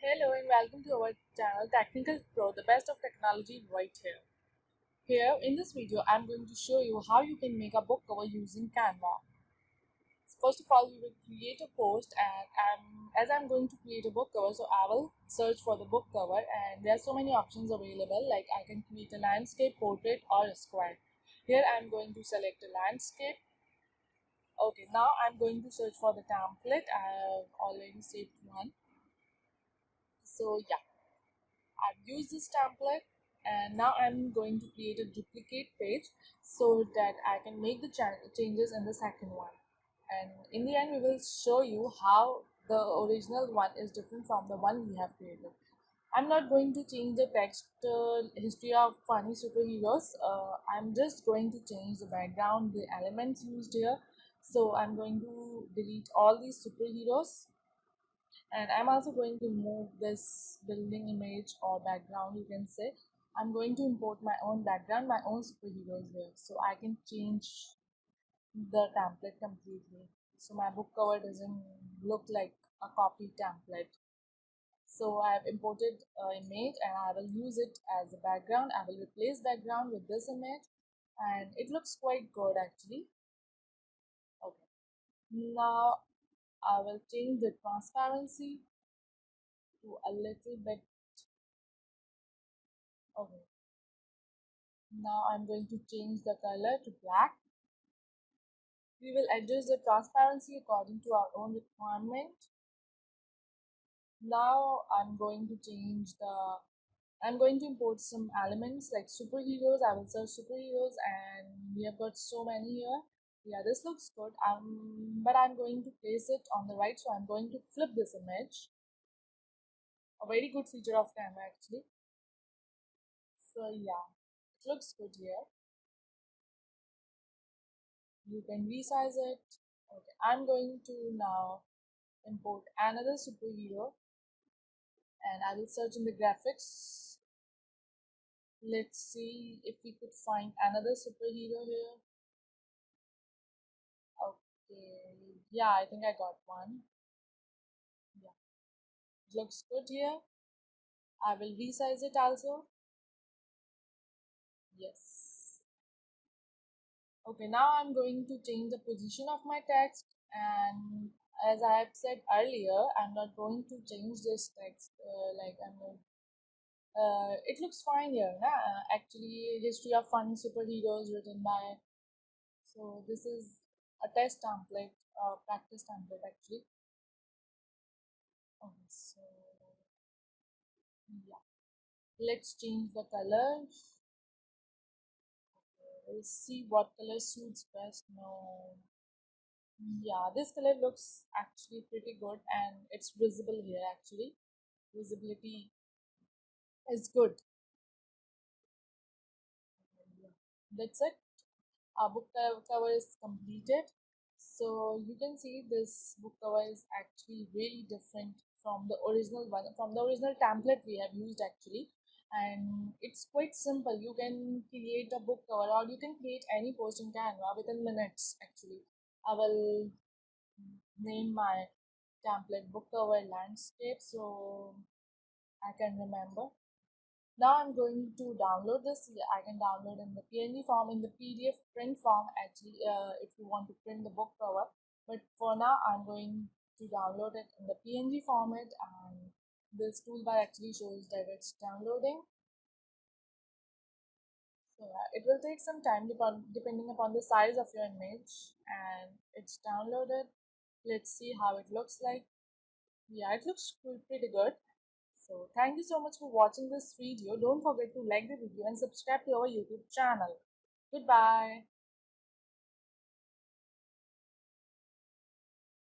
Hello and welcome to our channel Technical Pro, the best of technology right here. Here in this video, I'm going to show you how you can make a book cover using Canva. First of all, we will create a post and as I'm going to create a book cover, so I will search for the book cover and there are so many options available, like I can create a landscape, portrait or a square. Here I'm going to select a landscape. Okay, now I'm going to search for the template. I have already saved one. So yeah, I've used this template and now I'm going to create a duplicate page so that I can make the changes in the second one. And in the end, we will show you how the original one is different from the one we have created. I'm not going to change the text history of funny superheroes. I'm just going to change the background, the elements used here. So I'm going to delete all these superheroes, and I'm also going to move this building image or background, you can say. I'm going to import my own background, my own superheroes here, so I can change the template completely, so my book cover doesn't look like a copy template. So I have imported an image and I will use it as a background. I will replace background with this image and it looks quite good actually. Okay, now I will change the transparency to a little bit. Okay, now I'm going to change the color to black. We will adjust the transparency according to our own requirement. Now I'm going to import some elements like superheroes. I will search superheroes and we have got so many here. Yeah, this looks good. But I'm going to place it on the right, so I'm going to flip this image. A very good feature of Canva actually. So yeah, it looks good here. You can resize it. Okay, I'm going to now import another superhero and I will search in the graphics. Let's see if we could find another superhero here. Okay, yeah, I think I got one. Yeah, it looks good here. I will resize it also. Yes. Okay, now I'm going to change the position of my text, and as I have said earlier, I'm not going to change this text like I'm going. It looks fine here. Nah? Actually, history of funny superheroes written by. So this is a test template, practice template actually. Okay, so yeah, let's change the color. We'll see what color suits best. No, yeah, this color looks actually pretty good and it's visible here actually. Visibility is good. Yeah. That's it. Our book cover is completed. So you can see this book cover is actually really different from the original one, from the original template we have used actually. And it's quite simple. You can create a book cover or you can create any post in Canva within minutes actually. I will name my template book cover landscape so I can remember. Now I'm going to download this. Yeah, I can download in the PNG form, in the PDF print form actually, if you want to print the book cover. But for now, I'm going to download it in the PNG format, and this toolbar actually shows that it's downloading. So it will take some time depending upon the size of your image, and it's downloaded. Let's see how it looks like. Yeah, it looks pretty good. So thank you so much for watching this video. Don't forget to like the video and subscribe to our YouTube channel. Goodbye.